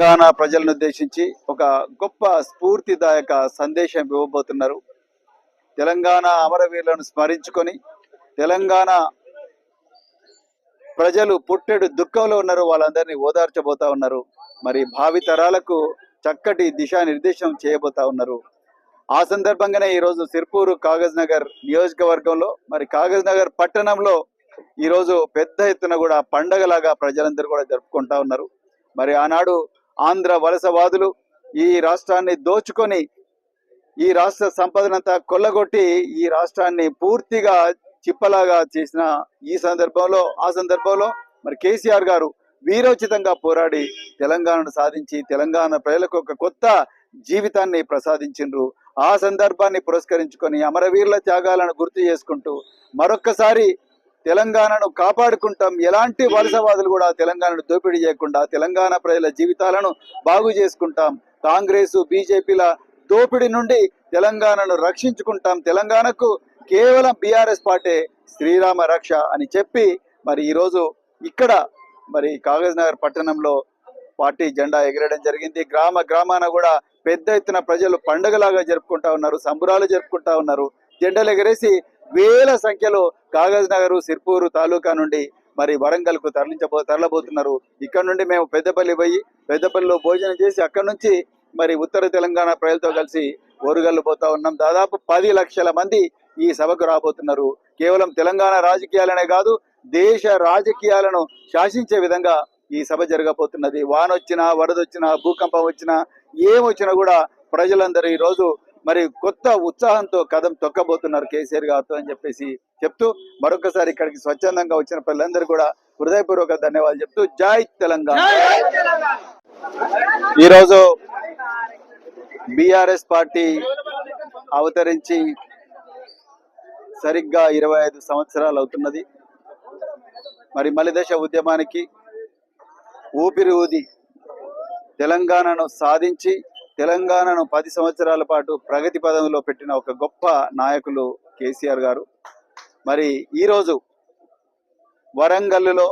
తెలంగాణ ప్రజలను ఉద్దేశించి ఒక గొప్ప స్ఫూర్తిదాయక సందేశం ఇవ్వబోతున్నారు. తెలంగాణ అమరవీరులను స్మరించుకొని తెలంగాణ ప్రజలు పుట్టెడు దుఃఖంలో ఉన్నారు, వాళ్ళందరినీ ఓదార్చబోతా ఉన్నారు. మరి భావి తరాలకు చక్కటి దిశానిర్దేశం చేయబోతా ఉన్నారు. ఆ సందర్భంగానే ఈరోజు సిర్పూరు కాగజ్ నగర్ నియోజకవర్గంలో మరి కాగజ్ నగర్ పట్టణంలో ఈరోజు పెద్ద ఎత్తున కూడా పండగలాగా ప్రజలందరూ కూడా జరుపుకుంటా ఉన్నారు. మరి ఆనాడు ఆంధ్ర వలసవాదులు ఈ రాష్ట్రాన్ని దోచుకొని ఈ రాష్ట్ర సంపదనంతా కొల్లగొట్టి ఈ రాష్ట్రాన్ని పూర్తిగా చిప్పలాగా చేసిన ఆ సందర్భంలో మరి కేసీఆర్ గారు వీరోచితంగా పోరాడి తెలంగాణను సాధించి తెలంగాణ ప్రజలకు ఒక కొత్త జీవితాన్ని ప్రసాదించిండ్రు. ఆ సందర్భాన్ని పురస్కరించుకొని అమరవీరుల త్యాగాలను గుర్తు చేసుకుంటూ మరొక్కసారి తెలంగాణను కాపాడుకుంటాం, ఎలాంటి వలసవాదులు కూడా తెలంగాణను దోపిడీ చేయకుండా తెలంగాణ ప్రజల జీవితాలను బాగు చేసుకుంటాం, కాంగ్రెస్ బీజేపీల దోపిడీ నుండి తెలంగాణను రక్షించుకుంటాం, తెలంగాణకు కేవలం బీఆర్ఎస్ పార్టీ శ్రీరామ రక్ష అని చెప్పి మరి ఈరోజు ఇక్కడ మరి కాగజ్ నగర్ పట్టణంలో పార్టీ జెండా ఎగరేయడం జరిగింది. గ్రామాన కూడా పెద్ద ఎత్తున ప్రజలు పండుగలాగా జరుపుకుంటా ఉన్నారు, సంబురాలు జరుపుకుంటా ఉన్నారు. జెండాలు ఎగరేసి వేల సంఖ్యలో కాగజ్ నగర్ సిర్పూరు తాలూకా నుండి మరి వరంగల్కు తరలబోతున్నారు. ఇక్కడ నుండి మేము పెద్దపల్లిలో భోజనం చేసి అక్కడ నుంచి మరి ఉత్తర తెలంగాణ ప్రజలతో కలిసి ఓరుగల్లు పోతా ఉన్నాం. దాదాపు 10 లక్షల మంది ఈ సభకు రాబోతున్నారు. కేవలం తెలంగాణ రాజకీయాలనే కాదు, దేశ రాజకీయాలను శాసించే విధంగా ఈ సభ జరగబోతున్నది. వానొచ్చినా, వరదొచ్చినా, భూకంపం వచ్చినా, ఏమొచ్చినా కూడా ప్రజలందరూ ఈరోజు మరి కొత్త ఉత్సాహంతో కదం తొక్కబోతున్నారు కేసీఆర్ గారితో అని చెప్పేసి చెప్తూ మరొకసారి ఇక్కడికి స్వచ్ఛందంగా వచ్చిన పిల్లలందరూ కూడా హృదయపూర్వక ధన్యవాదాలు చెప్తూ జై తెలంగాణ. ఈరోజు బీఆర్ఎస్ పార్టీ అవతరించి సరిగ్గా 25 సంవత్సరాలు అవుతున్నది. మరి మలిదశ ఉద్యమానికి ఊపిరి ఊది తెలంగాణను సాధించి తెలంగాణను 10 సంవత్సరాల పాటు ప్రగతి పదంలో పెట్టిన ఒక గొప్ప నాయకులు కేసీఆర్ గారు. మరి ఈరోజు వరంగల్లో